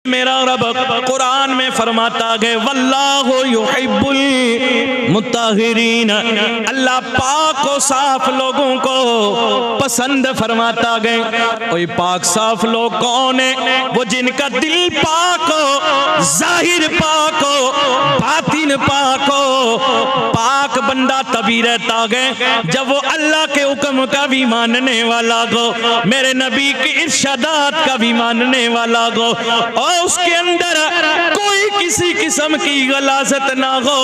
मेरा रब कुरान में फरमाता गए वल्लाहु युहिब्बुल मुत्ताहिरीन, अल्लाह पाक और साफ लोगों को पसंद फरमाता गए। कोई पाक साफ लोग कौन है? वो जिनका दिल पाक हो, जाहिर पाक हो, बातिन पाक हो। पाक बंदा तभी रहता गए जब वो अल्लाह के हुक्म का भी मानने वाला हो, मेरे नबी की इरशादात का भी मानने वाला हो, और उसके अंदर कोई किसी किस्म की गलाजत ना हो,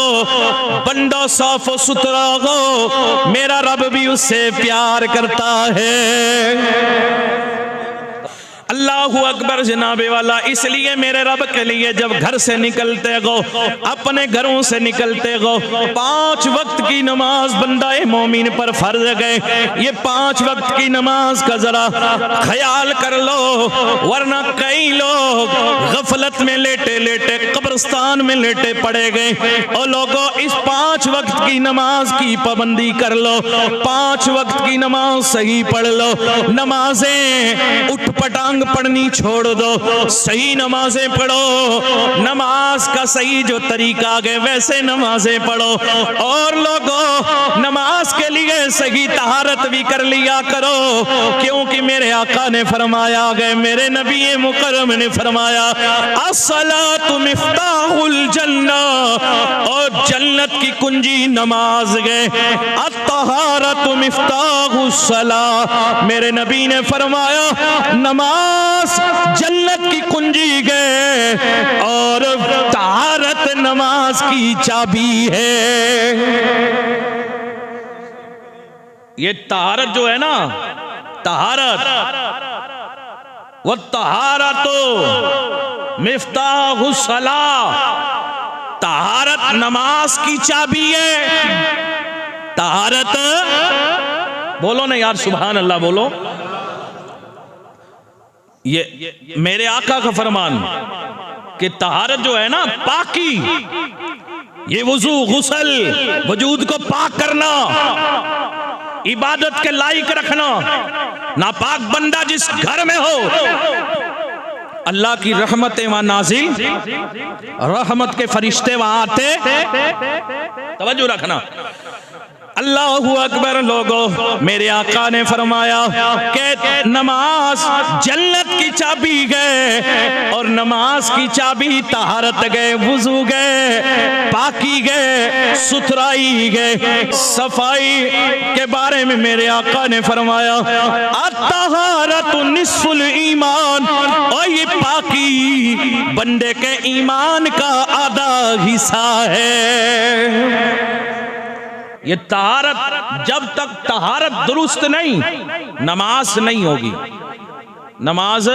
बंदा साफ सुथरा हो। मेरा रब भी उससे प्यार करता है। अल्लाहु अकबर जनाबे वाला। इसलिए मेरे रब के लिए जब घर से निकलते हो, अपने घरों से निकलते हो, 5 वक्त की नमाज बंदाए मोमिन पर फर्ज गए। ये 5 वक्त की नमाज का जरा ख्याल कर लो, वरना कई लोग गफलत में लेटे लेटे कब्रिस्तान में लेटे पड़े गए। और लोगों, इस 5 वक्त की नमाज की पाबंदी कर लो, 5 वक्त की नमाज सही पढ़ लो। नमाजें उठ पटांग पढ़नी छोड़ दो, सही नमाजें पढ़ो। नमाज का सही जो तरीका है वैसे नमाजें पढ़ो। और लोगों, नमाज के लिए सही तहारत भी कर लिया करो, क्योंकि मेरे आका ने फरमाया गए, मेरे नबी मुकर्रम ने फरमाया अस्सलातु मिफ्ताहुल जन्ना, और जन्नत की कुंजी नमाज गए। अत्तहारतु मिफ्ताहुस सलाह, मेरे नबी ने फरमाया नमाज जन्नत की कुंजी है, और तहारत नमाज की चाबी है। ये तहारत जो है ना, तहारत वो तहारतो मिफ्ताहुस सलाह, तहारत नमाज की चाबी है। तहारत, बोलो ना यार सुभान अल्लाह बोलो। ये मेरे आका का फरमान कि तहारत जो है ना, पाकी, ये वुजू गुसल, वजूद को पाक करना, इबादत के लायक रखना। नापाक बंदा जिस घर में हो, अल्लाह की रहमतें वहां नाजिल, रहमत के फरिश्ते वहां आते, तवज्जो रखना। अल्लाहु अकबर। लोगों, मेरे आका ने फरमाया कि नमाज जन्नत की चाबी गए, और नमाज की चाबी तहारत गए, वुजू गए, पाकी गए, सुथराई गए, सफाई के बारे में मेरे आका ने फरमाया अत्तहारतु निस्फुल ईमान, और ये पाकी बंदे के ईमान का आधा हिस्सा है। ये तहारत, जब तक तहारत दुरुस्त नहीं, नमाज नहीं होगी। नमाज,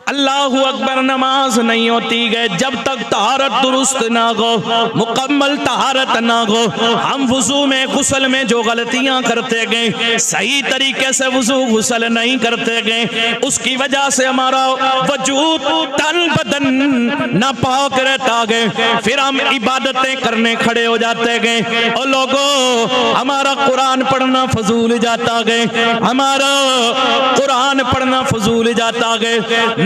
अल्लाहु अकबर, नमाज नहीं होती है जब तक तहारत दुरुस्त ना हो, मुकम्मल तहारत ना हो। हम वुजू में, गुस्ल में जो गलतियां करते गए, सही तरीके से वुजू गुस्ल नहीं करते गए, उसकी वजह से हमारा वजूद, तन बदन नापाक रहता गए। फिर हम इबादतें करने खड़े हो जाते गए, और लोगों, हमारा कुरान पढ़ना फजूल जाता गए, हमारा कुरान पढ़ना फजूल जाता गए,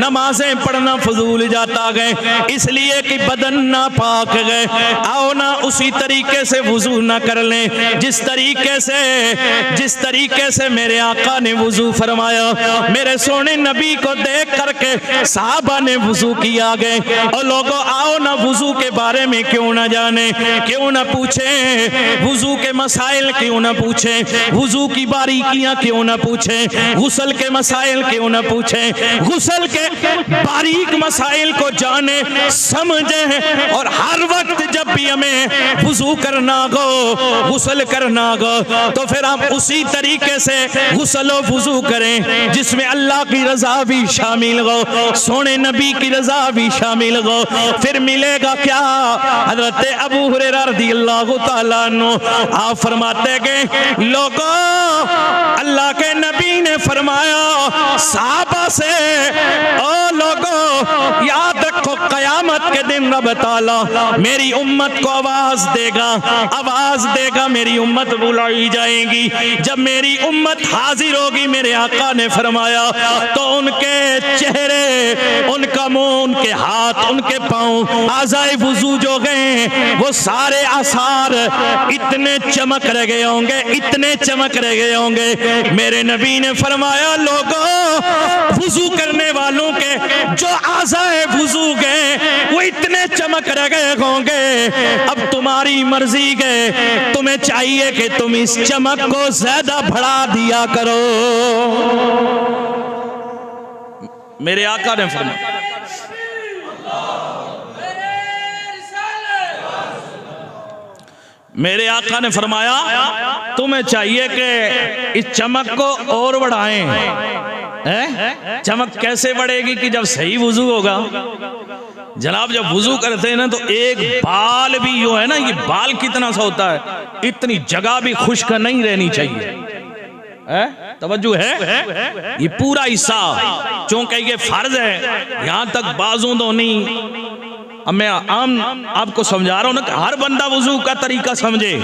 नमाजें पढ़ना फजूल जाता गए, इसलिए कि बदन ना पाक गए। आओ ना उसी तरीके से वुजू ना कर लें जिस तरीके से मेरे आका ने वुजू फरमाया। मेरे सोने नबी को देख करके साहबा ने वुजू किया गए। और लोगों, आओ ना वुजू के बारे में क्यों ना जाने, क्यों ना पूछे, वुजू के मसाइल क्यों ना पूछे, वुजू की बारीकियां क्यों ना पूछे, गुस्ल के मसाइल क्यों ना पूछे, गुस्ल के बारीक मसाइल को जाने समझे। और हर वक्त जब भी हमें वुजू करना हो, गुस्ल करना हो, तो फिर हम उसी तरीके से गुस्ल और वुजू करें जिसमें अल्लाह की रजा भी शामिल हो, सोने नबी की रजा भी शामिल हो। फिर मिलेगा क्या? हजरत अबू हुरैरा रज़ियल्लाहु ताला अन्हु आप फरमाते गए, लोगों, अल्लाह के नबी ने फरमाया साहबा से, ओ लोगों, याद रखो कयामत के दिन रब ताला मेरी उम्मत को आवाज देगा, मेरी उम्मत बुलाई जाएगी। जब मेरी उम्मत हाजिर होगी, मेरे आका ने फरमाया, तो उनके चेहरे, उनका उनका मुंह, उनके हाथ, उनके पांव, आज़ाए वुजू जो गए वो सारे आसार इतने चमक रह गए होंगे, इतने चमक रह गए होंगे। मेरे नबी ने फरमाया लोगों, वुजू करने वालों के जो आज़ाए वुजू गए वो इतने चमक रह गए होंगे। अब तुम्हारी मर्जी गए, तुम्हें चाहिए कि तुम इस चमक को ज्यादा बढ़ा दिया करो। मेरे आका ने फरमाया, मेरे आका ने फरमाया तुम्हें चाहिए कि इस चमक को और बढ़ाएं। है? चमक कैसे बढ़ेगी कि जब सही वुजू होगा। जनाब जब वुजू करते हैं ना तो एक बाल भी जो है ना, ये बाल कितना सा होता है, इतनी जगह भी खुश्क नहीं रहनी चाहिए। तवज्जो है? ये पूरा हिस्सा चूंकि ये फर्ज है, यहां तक बाजू धोनी। अब मैं आम आपको समझा रहा हूं ना कि हर बंदा वुजू का तरीका समझे।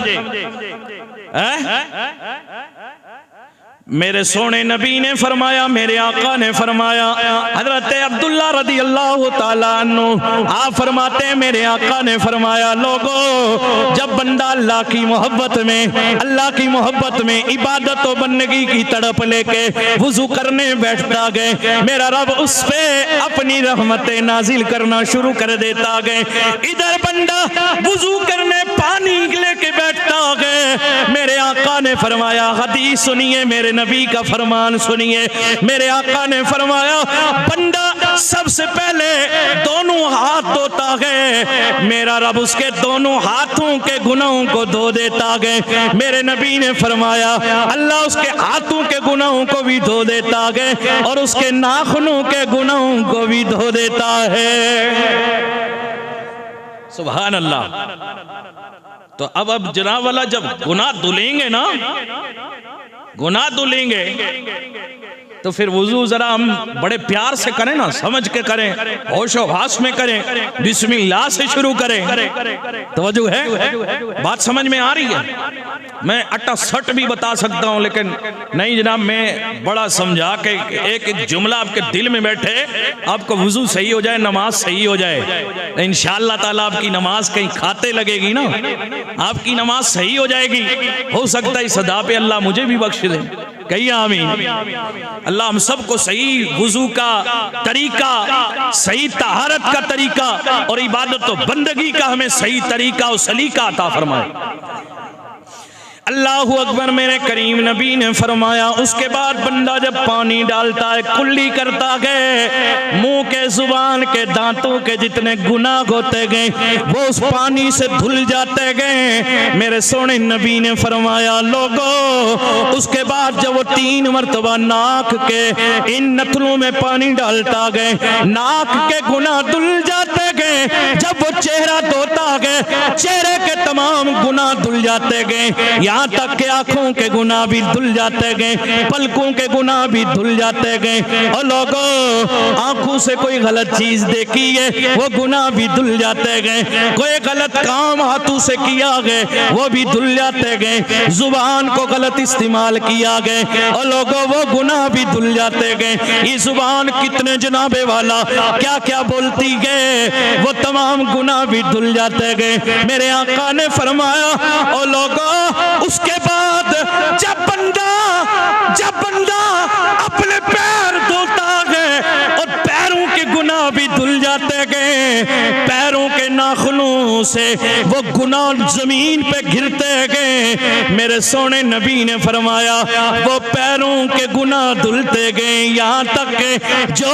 मेरे सोने नबी ने फरमाया, मेरे आका ने फरमाया, हजरत अब्दुल्ला रदी अल्लाह ताला अन्हु आप फरमाते हैं, मेरे आका ने फरमाया लोगों, जब बंदा अल्लाह की मोहब्बत में, अल्लाह की मोहब्बत में इबादत और बंदगी की तड़प लेके वुजू करने बैठता गए, मेरा रब उस पे अपनी रहमतें नाजिल करना शुरू कर देता गए। इधर बंदा वुजू करने पानी लेके बैठता गए, मेरे आका ने फरमाया, हदीस सुनिए, मेरे नबी का फरमान सुनिए। मेरे आका ने फरमाया बंदा सबसे पहले दोनों हाथ धोता है, मेरा रब उसके दोनों हाथों के गुनाहों को धो देता है। मेरे नबी ने फरमाया अल्लाह उसके हाथों के गुनाहों को भी धो देता है और उसके नाखूनों के गुनाहों को भी धो देता है। सुभान अल्लाह। तो अब जनाब वाला जब गुनाह धुलेंगे ना, गुनाह धुलेंगे तो फिर वुजू जरा हम बड़े प्यार से करें ना, समझ के करें, होशो हवास में करें, बिस्मिल्लाह से शुरू करें। तवज्जो है? बात समझ में आ रही है? मैं अट्टा सट भी बता सकता हूं, लेकिन नहीं जनाब, मैं बड़ा समझा के एक एक जुमला आपके दिल में बैठे, आपको वुजू सही हो जाए, नमाज सही हो जाए। इंशाअल्लाह ताला आपकी नमाज कहीं खाते लगेगी ना, आपकी नमाज सही हो जाएगी। हो सकता है इस अदा पे अल्लाह मुझे भी बख्श दे, कहिए आमीन। अल्लाह हम सबको सही वुजू का तरीका, सही तहारत का तरीका और इबादत और बंदगी का हमें सही तरीका और सलीका अता फरमाए। अल्लाहु अकबर। मेरे करीम नबी ने फरमाया उसके बाद बंदा जब पानी डालता है, कुल्ली करता गए, मुंह के जुबान के दांतों के जितने गुनाह होते गए वो उस पानी से धुल जाते गए। मेरे सोने नबी ने फरमाया लोगों, उसके बाद जब वो 3 मरतबा नाक के इन नथनों में पानी डालता गए, नाक के गुनाह धुल जाते गए। जब वो चेहरा धोता गए, चेहरे के तमाम गुनाह धुल जाते गए, यहाँ तक के आंखों के गुनाह भी धुल जाते गए, पलकों के गुनाह भी धुल जाते गए। और लोगों, आंखों से कोई गलत चीज देखी है वो गुनाह भी धुल जाते गए, कोई गलत काम हाथों से किया गए वो भी धुल जाते गए, जुबान को गलत इस्तेमाल किया गए और लोगों वो गुनाह भी धुल जाते गए। ये जुबान कितने जनाबे वाला क्या क्या बोलती गए, वो तमाम गुनाह भी धुल जाते गए। मेरे आका ने फरमाया और लोगों, उसके बाद जब बंदा अपने पैर धोता गए और पैरों के गुनाह भी धुल जाते गए, पैरों के नाखूनों से वो गुनाह जमीन पे गिरते गए। मेरे सोने नबी ने फरमाया वो पैरों के गुनाह धुलते गए, यहाँ तक के जो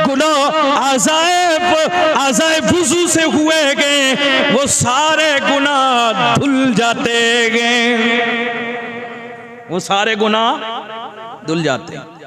गुनाह आज़ाए वुज़ू से हुए गए वो सारे गुनाह धुल जाते गए, वो सारे गुनाह धुल जाते हैं।